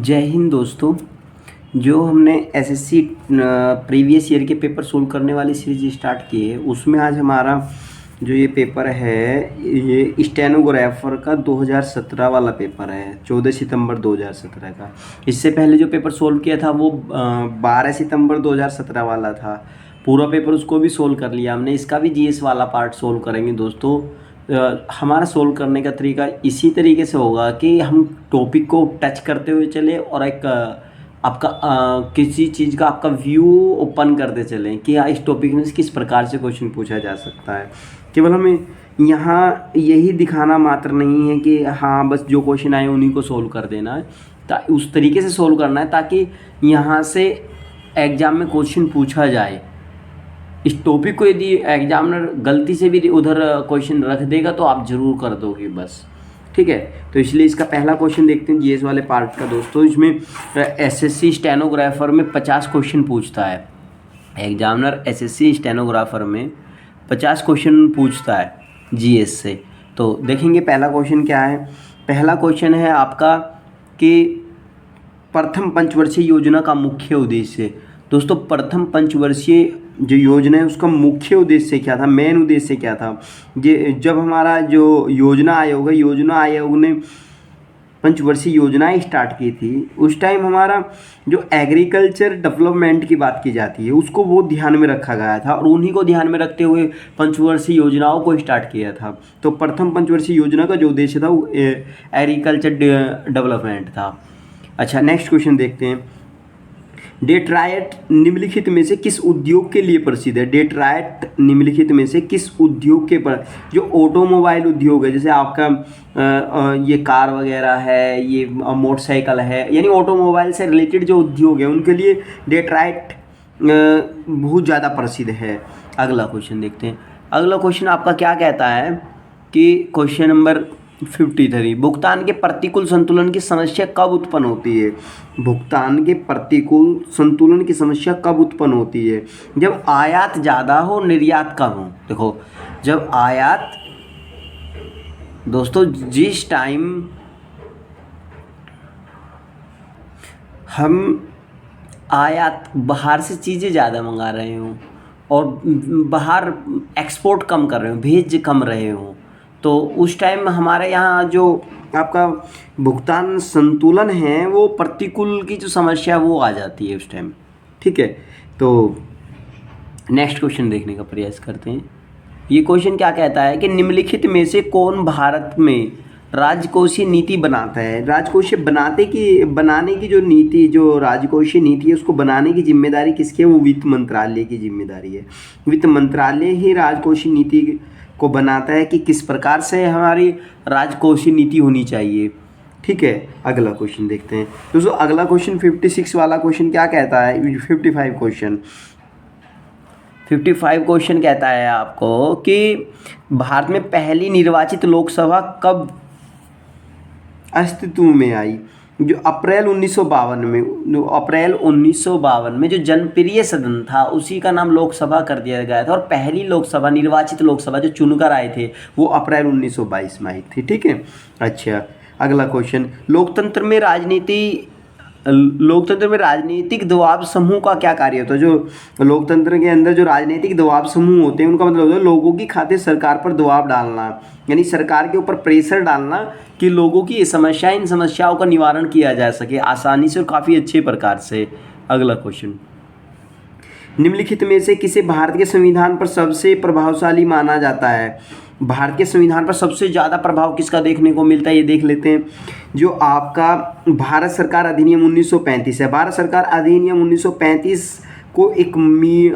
जय हिंद दोस्तों। जो हमने एसएससी प्रीवियस ईयर के पेपर सोल्व करने वाली सीरीज स्टार्ट की है, उसमें आज हमारा जो ये पेपर है ये स्टेनोग्राफर का 2017 वाला पेपर है, 14 सितंबर 2017 का। इससे पहले जो पेपर सोल्व किया था वो 12 सितंबर 2017 वाला था। पूरा पेपर उसको भी सोल्व कर लिया हमने। इसका भी जीएस वाला पार्ट सोल्व करेंगे दोस्तों। हमारा सोल्व करने का तरीका इसी तरीके से होगा कि हम टॉपिक को टच करते हुए चले और एक आपका किसी चीज़ का आपका व्यू ओपन करते चलें कि इस टॉपिक में से किस प्रकार से क्वेश्चन पूछा जा सकता है। केवल हमें यहाँ यही दिखाना मात्र नहीं है कि हाँ बस जो क्वेश्चन आए उन्हीं को सोल्व कर देना है, उस तरीके से सोल्व करना है ताकि यहाँ से एग्ज़ाम में क्वेश्चन पूछा जाए। इस टॉपिक को यदि एग्जामिनर गलती से भी उधर क्वेश्चन रख देगा तो आप ज़रूर कर दोगे बस, ठीक है। तो इसलिए इसका पहला क्वेश्चन देखते हैं जीएस वाले पार्ट का दोस्तों। इसमें एसएससी स्टेनोग्राफर में 50 क्वेश्चन पूछता है। एग्जामिनर एसएससी स्टेनोग्राफर में 50 क्वेश्चन पूछता है जीएस से। तो देखेंगे पहला क्वेश्चन क्या है। पहला क्वेश्चन है आपका कि प्रथम पंचवर्षीय योजना का मुख्य उद्देश्य। दोस्तों प्रथम पंचवर्षीय जो योजना है उसका मुख्य उद्देश्य क्या था, मेन उद्देश्य क्या था। जब हमारा जो योजना आयोग ने पंचवर्षीय योजनाएं स्टार्ट की थी, उस टाइम हमारा जो एग्रीकल्चर डेवलपमेंट की बात की जाती है उसको वो ध्यान में रखा गया था और उन्हीं को ध्यान में रखते हुए पंचवर्षीय योजनाओं को स्टार्ट किया था। तो प्रथम पंचवर्षीय योजना का जो उद्देश्य था वो एग्रीकल्चर डेवलपमेंट था। अच्छा, नेक्स्ट क्वेश्चन देखते हैं। डेट्रायट निम्नलिखित में से किस उद्योग के लिए प्रसिद्ध है। डेट्रायट निम्नलिखित में से किस उद्योग के पर, जो ऑटोमोबाइल उद्योग है, जैसे आपका ये कार वगैरह है, ये मोटरसाइकिल है, यानी ऑटोमोबाइल से रिलेटेड जो उद्योग है उनके लिए डेट्रायट बहुत ज़्यादा प्रसिद्ध है। अगला क्वेश्चन देखते हैं। अगला क्वेश्चन आपका क्या कहता है कि क्वेश्चन नंबर 53, भुगतान के प्रतिकूल संतुलन की समस्या कब उत्पन्न होती है। भुगतान के प्रतिकूल संतुलन की समस्या कब उत्पन्न होती है। जब आयात ज़्यादा हो, निर्यात कम हो। देखो, जब आयात, दोस्तों जिस टाइम हम आयात बाहर से चीज़ें ज़्यादा मंगा रहे हों और बाहर एक्सपोर्ट कम कर रहे हो, भेज कम रहे हो, तो उस टाइम हमारे यहाँ जो आपका भुगतान संतुलन है वो प्रतिकूल की जो समस्या वो आ जाती है उस टाइम, ठीक है। तो नेक्स्ट क्वेश्चन देखने का प्रयास करते हैं। ये क्वेश्चन क्या कहता है कि निम्नलिखित में से कौन भारत में राजकोषीय नीति बनाता है। राजकोषीय बनाने की जो नीति, जो राजकोषीय नीति है उसको बनाने की जिम्मेदारी किसकी है, वो वित्त मंत्रालय की जिम्मेदारी है। वित्त मंत्रालय ही राजकोषीय नीति को बनाता है कि किस प्रकार से हमारी राजकोषीय नीति होनी चाहिए, ठीक है। अगला क्वेश्चन देखते हैं दोस्तों। अगला क्वेश्चन 56 वाला क्वेश्चन क्या कहता है। 55 क्वेश्चन कहता है आपको कि भारत में पहली निर्वाचित लोकसभा कब अस्तित्व में आई। जो अप्रैल 1952 में जो जनप्रिय सदन था उसी का नाम लोकसभा कर दिया गया था और पहली लोकसभा, निर्वाचित लोकसभा जो चुनकर आए थे वो अप्रैल 1922 में आई थी, ठीक है। अच्छा, अगला क्वेश्चन। लोकतंत्र में राजनीतिक दबाव समूह का क्या कार्य होता है। जो लोकतंत्र के अंदर जो राजनीतिक दबाव समूह होते हैं उनका मतलब होता है लोगों की खातिर सरकार पर दबाव डालना, यानी सरकार के ऊपर प्रेशर डालना कि लोगों की इन समस्याओं का निवारण किया जा सके आसानी से और काफ़ी अच्छे प्रकार से। अगला क्वेश्चन। निम्नलिखित में से किसे भारत के संविधान पर सबसे प्रभावशाली माना जाता है। भारत के संविधान पर सबसे ज़्यादा प्रभाव किसका देखने को मिलता है, ये देख लेते हैं। जो आपका भारत सरकार अधिनियम 1935 है। भारत सरकार अधिनियम 1935 को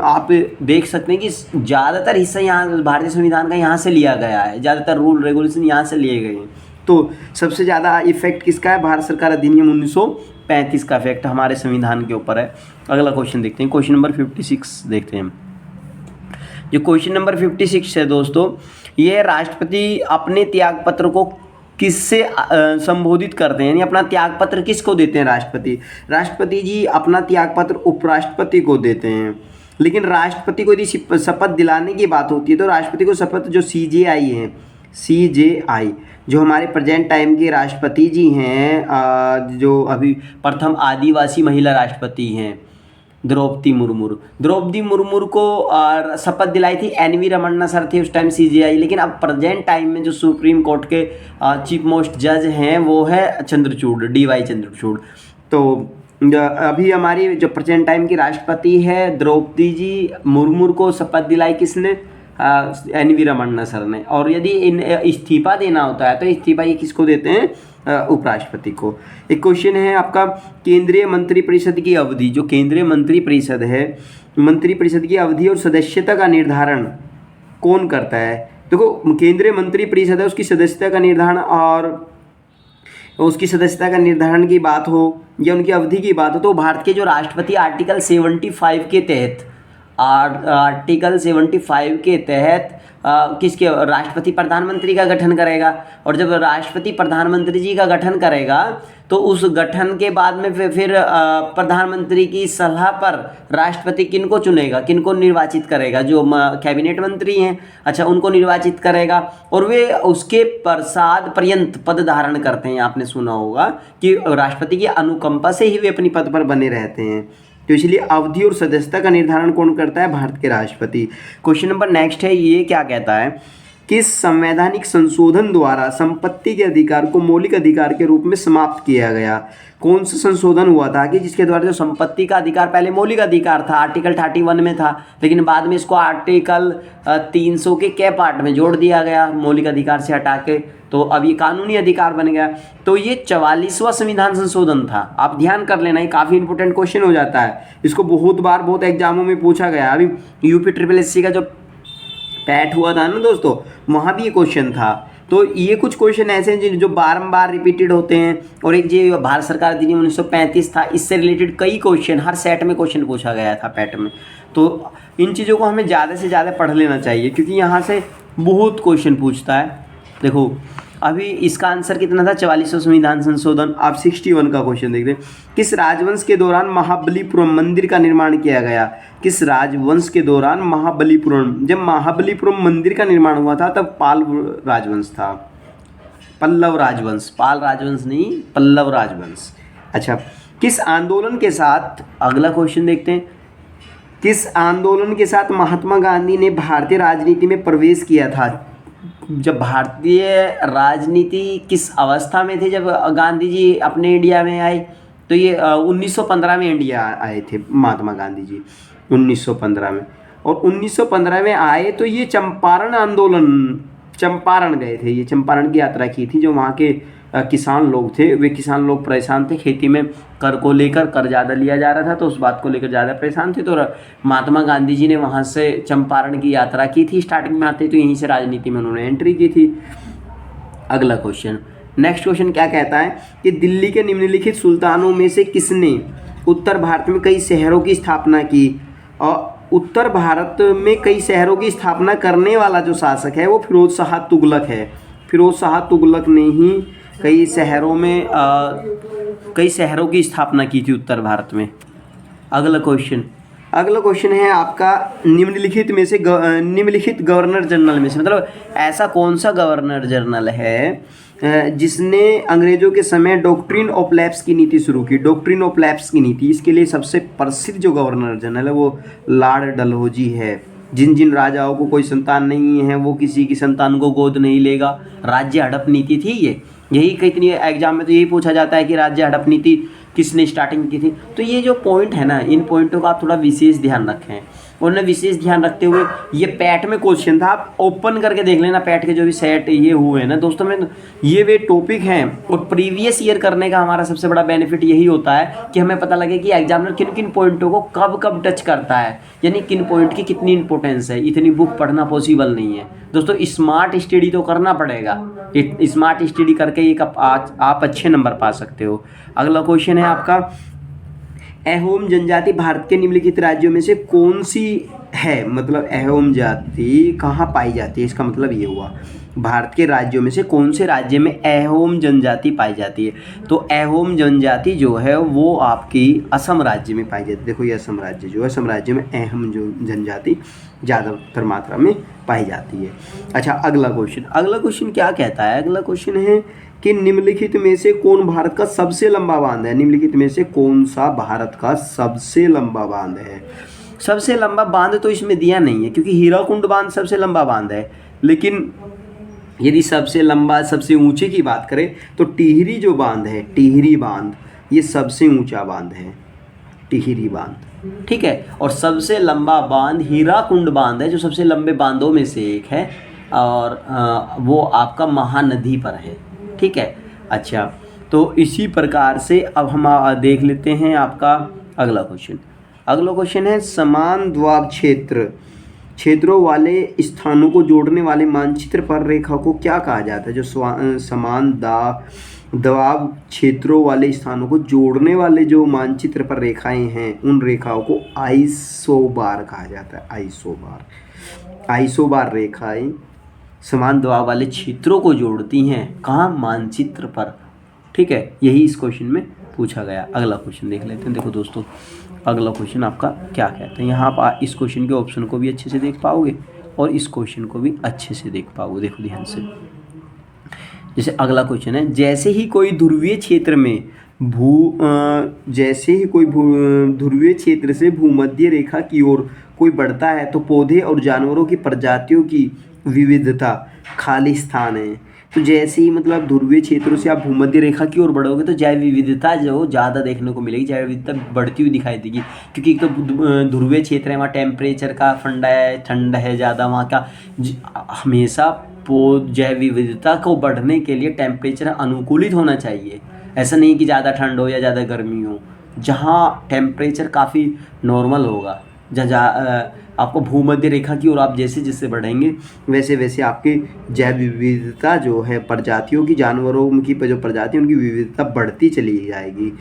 आप देख सकते हैं कि ज़्यादातर हिस्सा यहाँ भारतीय संविधान का यहाँ से लिया गया है, ज़्यादातर रूल रेगुलेशन यहाँ से लिए गए हैं। तो सबसे ज़्यादा इफेक्ट किसका है, भारत सरकार अधिनियम 1935 का इफेक्ट हमारे संविधान के ऊपर है। अगला क्वेश्चन देखते हैं, क्वेश्चन नंबर 56 देखते हैं। जो क्वेश्चन नंबर 56 है दोस्तों, ये राष्ट्रपति अपने त्याग पत्र को किससे संबोधित करते हैं, यानी अपना त्याग पत्र किसको देते हैं। राष्ट्रपति जी अपना त्याग पत्र उपराष्ट्रपति को देते हैं। लेकिन राष्ट्रपति को यदि शपथ दिलाने की बात होती है तो राष्ट्रपति को शपथ जो CJI है, CJI। जो हमारे प्रेजेंट टाइम के राष्ट्रपति जी हैं, जो अभी प्रथम आदिवासी महिला राष्ट्रपति हैं, द्रौपदी मुर्मू को शपथ दिलाई थी NV रमन्ना सर थे उस टाइम CJI। लेकिन अब प्रेजेंट टाइम में जो सुप्रीम कोर्ट के चीफ मोस्ट जज हैं वो है चंद्रचूड़, DY चंद्रचूड़। तो अभी हमारी जो प्रेजेंट टाइम की राष्ट्रपति है द्रौपदी जी मुर्मू को शपथ दिलाई किसने? NV रमन्ना सर ने। और यदि इस्तीफा देना होता है तो इस्तीफा ये किसको देते हैं? उपराष्ट्रपति को। एक क्वेश्चन है आपका, केंद्रीय मंत्रिपरिषद की अवधि, जो केंद्रीय मंत्रिपरिषद है, मंत्रिपरिषद की अवधि और सदस्यता का निर्धारण कौन करता है? देखो, केंद्रीय मंत्रिपरिषद है, उसकी सदस्यता का निर्धारण और उसकी सदस्यता का निर्धारण की बात हो या उनकी अवधि की बात हो तो भारत के जो राष्ट्रपति आर्टिकल 75 के तहत, आर्टिकल 75 के तहत किसके? राष्ट्रपति प्रधानमंत्री का गठन करेगा। और जब राष्ट्रपति प्रधानमंत्री जी का गठन करेगा तो उस गठन के बाद में फिर प्रधानमंत्री की सलाह पर राष्ट्रपति किनको चुनेगा, किनको निर्वाचित करेगा? जो कैबिनेट मंत्री हैं, अच्छा, उनको निर्वाचित करेगा और वे उसके पश्चात पर्यंत पद धारण करते हैं। आपने सुना होगा कि राष्ट्रपति की अनुकंपा से ही वे अपनी पद पर बने रहते हैं। तो इसलिए अवधि और सदस्यता का निर्धारण कौन करता है? भारत के राष्ट्रपति। क्वेश्चन नंबर नेक्स्ट है, ये क्या कहता है? किस संवैधानिक संशोधन द्वारा संपत्ति के अधिकार को मौलिक अधिकार के रूप में समाप्त किया गया? कौन सा संशोधन हुआ था कि जिसके द्वारा जो संपत्ति का अधिकार पहले मौलिक अधिकार था, आर्टिकल 31 में था, लेकिन बाद में इसको आर्टिकल 300 के कै पार्ट में जोड़ दिया गया मौलिक अधिकार से हटा के, तो अब ये कानूनी अधिकार बन गया। तो ये 44वां संविधान संशोधन था। आप ध्यान कर लेना, ये काफ़ी इंपॉर्टेंट क्वेश्चन हो जाता है, इसको बहुत बार बहुत एग्जामों में पूछा गया। अभी UP SSC का जो पैट हुआ था ना दोस्तों, वहाँ भी ये क्वेश्चन था। तो ये कुछ क्वेश्चन ऐसे हैं जो बारंबार रिपीटेड होते हैं। और एक जो भारत सरकार अधिनियम 1935 था, इससे रिलेटेड कई क्वेश्चन हर सेट में क्वेश्चन पूछा गया था पैट में। तो इन चीज़ों को हमें ज़्यादा से ज़्यादा पढ़ लेना चाहिए क्योंकि यहाँ से बहुत क्वेश्चन पूछता है। देखो, अभी इसका आंसर कितना था? 44वां संविधान संशोधन। आप 61 का क्वेश्चन देखते हैं, किस राजवंश के दौरान महाबलीपुरम मंदिर का निर्माण किया गया? किस राजवंश के दौरान महाबलीपुरम, जब महाबलीपुरम मंदिर का निर्माण हुआ था तब पाल राजवंश था, पल्लव राजवंश, पाल राजवंश नहीं, पल्लव राजवंश। अच्छा, किस आंदोलन के साथ, अगला क्वेश्चन देखते हैं, किस आंदोलन के साथ महात्मा गांधी ने भारतीय राजनीति में प्रवेश किया था? जब भारतीय राजनीति किस अवस्था में थे जब गांधी जी अपने इंडिया में आए? तो ये 1915 में इंडिया आए थे महात्मा गांधी जी, 1915 में। और 1915 में आए तो ये चंपारण आंदोलन, चंपारण गए थे, ये चंपारण की यात्रा की थी। जो वहाँ के किसान लोग थे, वे किसान लोग परेशान थे, खेती में कर को लेकर कर ज़्यादा लिया जा रहा था, तो उस बात को लेकर ज़्यादा परेशान थे। तो महात्मा गांधी जी ने वहाँ से चंपारण की यात्रा की थी। स्टार्टिंग में आते तो यहीं से राजनीति में उन्होंने एंट्री की थी। अगला क्वेश्चन, नेक्स्ट क्वेश्चन क्या कहता है कि दिल्ली के निम्नलिखित सुल्तानों में से किसने उत्तर भारत में कई शहरों की स्थापना की? और उत्तर भारत में कई शहरों की स्थापना करने वाला जो शासक है वो फिरोज शाह तुगलक है। फिरोज शाह तुगलक ने ही कई शहरों की स्थापना की थी उत्तर भारत में। अगला क्वेश्चन है आपका, निम्नलिखित गवर्नर जनरल में से, मतलब ऐसा कौन सा गवर्नर जनरल है जिसने अंग्रेजों के समय डॉक्ट्रिन ऑफ लैप्स की नीति शुरू की? डॉक्ट्रिन ऑफ लैप्स की नीति, इसके लिए सबसे प्रसिद्ध जो गवर्नर जनरल है वो लॉर्ड डलहौजी है। जिन जिन राजाओं को कोई संतान नहीं है वो किसी की संतान को गोद नहीं लेगा, राज्य हड़प नीति थी ये। यही कितनी एग्जाम में तो यही पूछा जाता है कि राज्य हड़प नीति किसने स्टार्टिंग की थी। तो ये जो पॉइंट है ना, इन पॉइंटों का आप थोड़ा विशेष ध्यान रखें। उन्होंने विशेष ध्यान रखते हुए, ये पैट में क्वेश्चन था, आप ओपन करके देख लेना पैट के जो भी सेट ये हुए हैं ना दोस्तों में, ये वे टॉपिक हैं। और प्रीवियस ईयर करने का हमारा सबसे बड़ा बेनिफिट यही होता है कि हमें पता लगे कि एग्जामिनर किन किन पॉइंटों को कब कब टच करता है, यानी किन पॉइंट की कितनी इंपॉर्टेंस है। इतनी बुक पढ़ना पॉसिबल नहीं है दोस्तों, स्मार्ट स्टडी तो करना पड़ेगा। स्मार्ट स्टडी करके एक आप अच्छे नंबर पा सकते हो। अगला क्वेश्चन है आपका, अहोम जनजाति भारत के निम्नलिखित राज्यों में से कौन सी है, मतलब अहोम जाति कहाँ पाई जाती है, इसका मतलब ये हुआ भारत के राज्यों में से कौन से राज्य में अहोम जनजाति पाई जाती है। तो अहोम जनजाति जो है वो आपकी असम राज्य में पाई जाती है। देखो ये असम राज्य जो है, असम राज्य में अहोम जनजाति ज़्यादातर मात्रा में पाई जाती है। अच्छा अगला क्वेश्चन क्या कहता है, अगला क्वेश्चन है कि निम्नलिखित में से कौन भारत का सबसे लंबा बांध है, निम्नलिखित में से कौन सा भारत का सबसे लंबा बांध है। सबसे लंबा बांध तो इसमें दिया नहीं है क्योंकि हीराकुंड बांध सबसे लंबा बांध है, लेकिन यदि सबसे लंबा सबसे ऊंचे की बात करें तो टिहरी जो बांध है, टिहरी बांध ये सबसे ऊंचा बांध है, टिहरी बांध, ठीक है। और सबसे लंबा बांध हीराकुंड बांध है जो सबसे लंबे बांधों में से एक है, और वो आपका महानदी पर है, ठीक है। अच्छा तो इसी प्रकार से अब हम देख लेते हैं आपका अगला क्वेश्चन है समान द्वाब क्षेत्रों वाले स्थानों को जोड़ने वाले मानचित्र पर रेखा को क्या कहा जाता है। जो समान दबाव क्षेत्रों वाले स्थानों को जोड़ने वाले जो मानचित्र पर रेखाएं हैं उन रेखाओं को आइसोबार कहा जाता है। आइसोबार रेखाएं समान दबाव वाले क्षेत्रों को जोड़ती हैं कहाँ, मानचित्र पर, ठीक है। यही इस क्वेश्चन में पूछा गया। अगला क्वेश्चन देख लेते हैं। देखो दोस्तों अगला क्वेश्चन आपका क्या कहता है, यहाँ आप इस क्वेश्चन के ऑप्शन को भी अच्छे से देख पाओगे और इस क्वेश्चन को भी अच्छे से देख पाओगे। देखो ध्यान से, जैसे अगला क्वेश्चन है जैसे ही कोई ध्रुवीय क्षेत्र से भूमध्य रेखा की ओर कोई बढ़ता है तो पौधे और जानवरों की प्रजातियों की विविधता खाली स्थान है। तो जैसे ही मतलब ध्रुवीय क्षेत्रों से आप भूमध्य रेखा की ओर बढ़ोगे तो जैव विविधता जो ज़्यादा देखने को मिलेगी, जैव विविधता बढ़ती हुई दिखाई देगी, क्योंकि एक तो ध्रुवीय क्षेत्र है, वहाँ टेम्परेचर का फंडा है, ठंड है ज़्यादा, वहाँ का हमेशा जैव विविधता को बढ़ने के लिए टेम्परेचर अनुकूलित होना चाहिए। ऐसा नहीं कि ज़्यादा ठंड हो या ज़्यादा गर्मी हो, जहाँ टेम्परेचर काफ़ी नॉर्मल होगा, जहाँ आपको भूमध्य रेखा की ओर आप जैसे जैसे बढ़ेंगे वैसे वैसे आपकी जैव विविधता जो है, प्रजातियों की, जानवरों की जो प्रजाति उनकी विविधता बढ़ती चली जाएगी।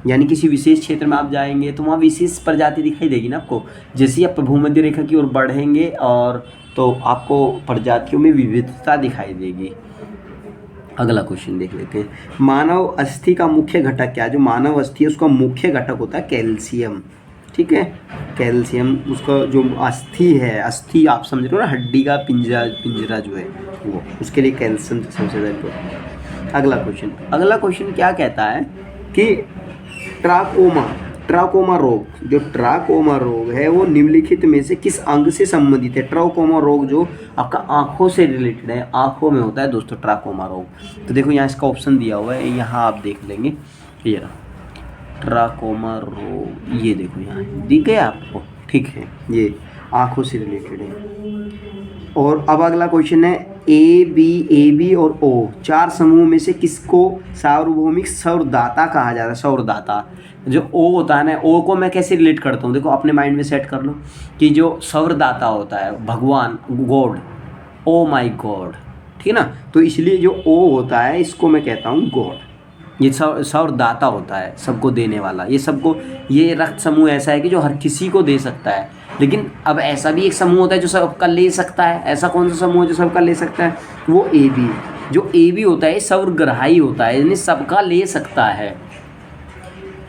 यानी किसी विशेष क्षेत्र में आप जाएंगे तो वहाँ विशेष प्रजाति दिखाई देगी ना आपको। जैसे ही आप भूमध्य रेखा की ओर बढ़ेंगे और तो आपको प्रजातियों में विविधता दिखाई देगी। अगला क्वेश्चन देख लेते हैं। मानव अस्थि का मुख्य घटक क्या है। जो मानव अस्थि है उसका मुख्य घटक होता है कैल्शियम, ठीक है। कैल्शियम उसका जो अस्थि है, अस्थि आप समझ रहे हो ना, हड्डी का पिंजरा जो है वो, उसके लिए कैल्शियम सबसे ज़्यादा इम्पोर्टेंट है। अगला क्वेश्चन क्या कहता है कि ट्राकोमा रोग, जो ट्राकोमा रोग है वो निम्नलिखित में से किस अंग से संबंधित है। ट्राकोमा रोग जो आपका आँखों से रिलेटेड है, आँखों में होता है दोस्तों ट्राकोमा रोग। तो देखो यहाँ इसका ऑप्शन दिया हुआ है, यहाँ आप देख लेंगे, ये रहा ट्राकोमा रोग, ये देखो यहाँ दिख गया आपको, ठीक है, ये आँखों से रिलेटेड है। और अब अगला क्वेश्चन है ए बी और ओ चार समूह में से किसको सार्वभौमिक सौरदाता कहा जाता है। सौरदाता जो ओ होता है ना, ओ को मैं कैसे रिलेट करता हूँ, देखो अपने माइंड में सेट कर लो कि जो सौरदाता होता है भगवान, गॉड, ओ माई गॉड, ठीक है ना। तो इसलिए जो ओ होता है इसको मैं कहता हूँ गॉड। ये सौरदाता होता है, सबको देने वाला, ये सबको, ये रक्त समूह ऐसा है कि जो हर किसी को दे सकता है। लेकिन अब ऐसा भी एक समूह होता है जो सबका ले सकता है। ऐसा कौन सा समूह है जो सबका ले सकता है, वो ए बी। जो ए बी होता है सर्वग्राही होता है, यानी सबका ले सकता है।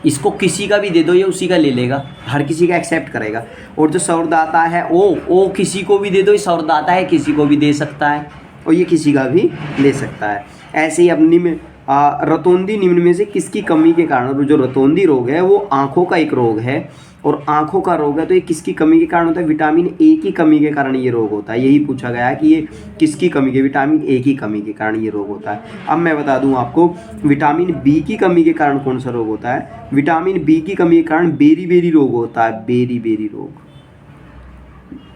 इसको किसी का भी दे दो ये उसी का ले लेगा, हर किसी का एक्सेप्ट करेगा। और जो सौरदाता है ओ किसी को भी दे दो, ये सौरदाता है, किसी को भी दे सकता है और ये किसी का भी ले सकता है। ऐसे ही अपनी में रतौंधी निम्न में से किसकी कमी के कारण, जो रतौंधी रोग है वो आँखों का एक रोग है और आँखों का रोग है, तो ये किसकी कमी के कारण होता है। विटामिन ए की कमी के कारण ये रोग होता है। यही पूछा गया है कि ये किसकी कमी के, विटामिन ए की कमी के कारण ये रोग होता है। अब मैं बता दूं आपको विटामिन बी की कमी के कारण कौन सा रोग होता है। विटामिन बी की कमी के कारण बेरी रोग होता है। बेरी रोग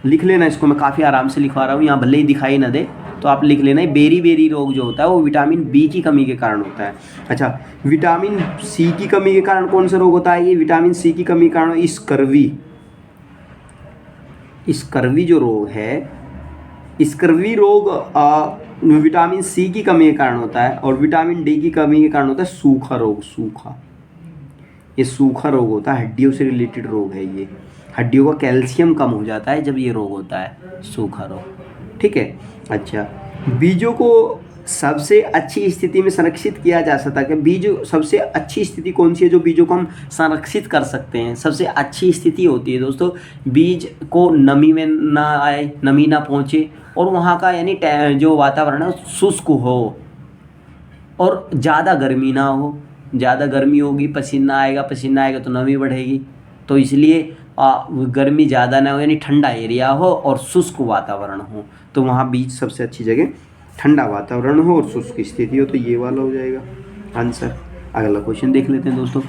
लिख लेना, इसको मैं काफ़ी आराम से लिखवा रहा हूँ, यहाँ भले ही दिखाई ना दे तो आप लिख लेना। बेरी रोग जो होता है वो विटामिन बी की कमी के कारण होता है। अच्छा, विटामिन सी की कमी के कारण कौन सा रोग होता है। ये विटामिन सी की कमी के कारण स्कर्वी जो रोग है, स्कर्वी रोग विटामिन सी की कमी के कारण होता है। और विटामिन डी की कमी के कारण होता है सूखा रोग। ये सूखा रोग होता है, हड्डियों से रिलेटेड रोग है ये। हड्डियों का कैल्शियम कम हो जाता है जब ये रोग होता है, सूखा रोग। ठीक है। अच्छा, बीजों को सबसे अच्छी स्थिति में संरक्षित किया जा सकता है कि बीज सबसे अच्छी स्थिति कौन सी है जो बीजों को हम संरक्षित कर सकते हैं? सबसे अच्छी स्थिति होती है दोस्तों, बीज को नमी में ना आए, नमी ना पहुँचे, और वहाँ का यानी जो वातावरण है शुष्क हो और ज़्यादा गर्मी ना हो। ज़्यादा गर्मी होगी पसीना आएगा तो नमी बढ़ेगी, तो इसलिए गर्मी ज़्यादा ना हो, यानी ठंडा एरिया हो और शुष्क वातावरण हो, तो वहाँ बीज सबसे अच्छी जगह ठंडा वातावरण हो और शुष्क स्थिति हो, तो ये वाला हो जाएगा आंसर। अगला क्वेश्चन देख लेते हैं दोस्तों।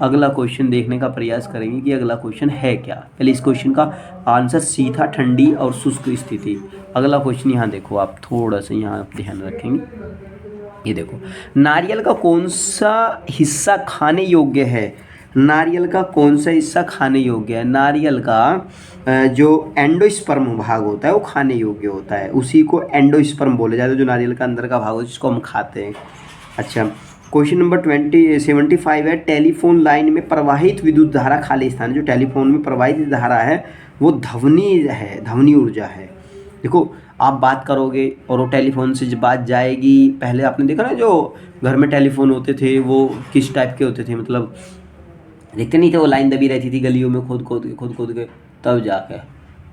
अगला क्वेश्चन देखने का प्रयास करेंगे कि अगला क्वेश्चन है क्या। पहले इस क्वेश्चन का आंसर सी था, ठंडी और शुष्क स्थिति। अगला क्वेश्चन यहाँ देखो, आप थोड़ा सा यहाँ ध्यान रखेंगे। ये देखो, नारियल का कौन सा हिस्सा खाने योग्य है? नारियल का कौन सा हिस्सा खाने योग्य है? नारियल का जो एंडोस्पर्म भाग होता है वो खाने योग्य होता है, उसी को एंडोस्पर्म बोले जाते हैं, जो नारियल का अंदर का भाग होता है जिसको हम खाते हैं। अच्छा, क्वेश्चन नंबर 75 है, टेलीफोन लाइन में प्रवाहित विद्युत धारा खाली स्थान है। जो टेलीफोन में प्रवाहित धारा है वो ध्वनि है, ध्वनि ऊर्जा है। देखो, आप बात करोगे और वो टेलीफोन से जब बात जाएगी, पहले आपने देखा ना जो घर में टेलीफोन होते थे वो किस टाइप के होते थे, मतलब देखते नहीं थे, वो लाइन दबी रहती थी गलियों में खोद के तब जाके।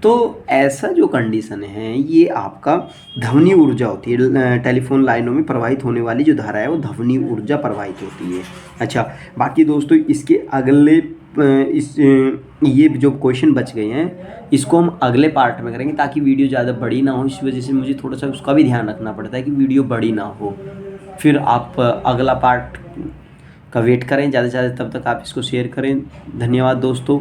तो ऐसा जो कंडीशन है ये आपका ध्वनि ऊर्जा होती है। टेलीफोन लाइनों में प्रवाहित होने वाली जो धारा है वो ध्वनि ऊर्जा प्रवाहित होती है। अच्छा, बाकी दोस्तों इसके अगले ये जो क्वेश्चन बच गए हैं इसको हम अगले पार्ट में करेंगे, ताकि वीडियो ज़्यादा बड़ी ना हो। इस वजह से मुझे थोड़ा सा उसका भी ध्यान रखना पड़ता है कि वीडियो बड़ी ना हो। फिर आप अगला पार्ट का वेट करें ज़्यादा से ज़्यादा, तब तक आप इसको शेयर करें। धन्यवाद दोस्तों।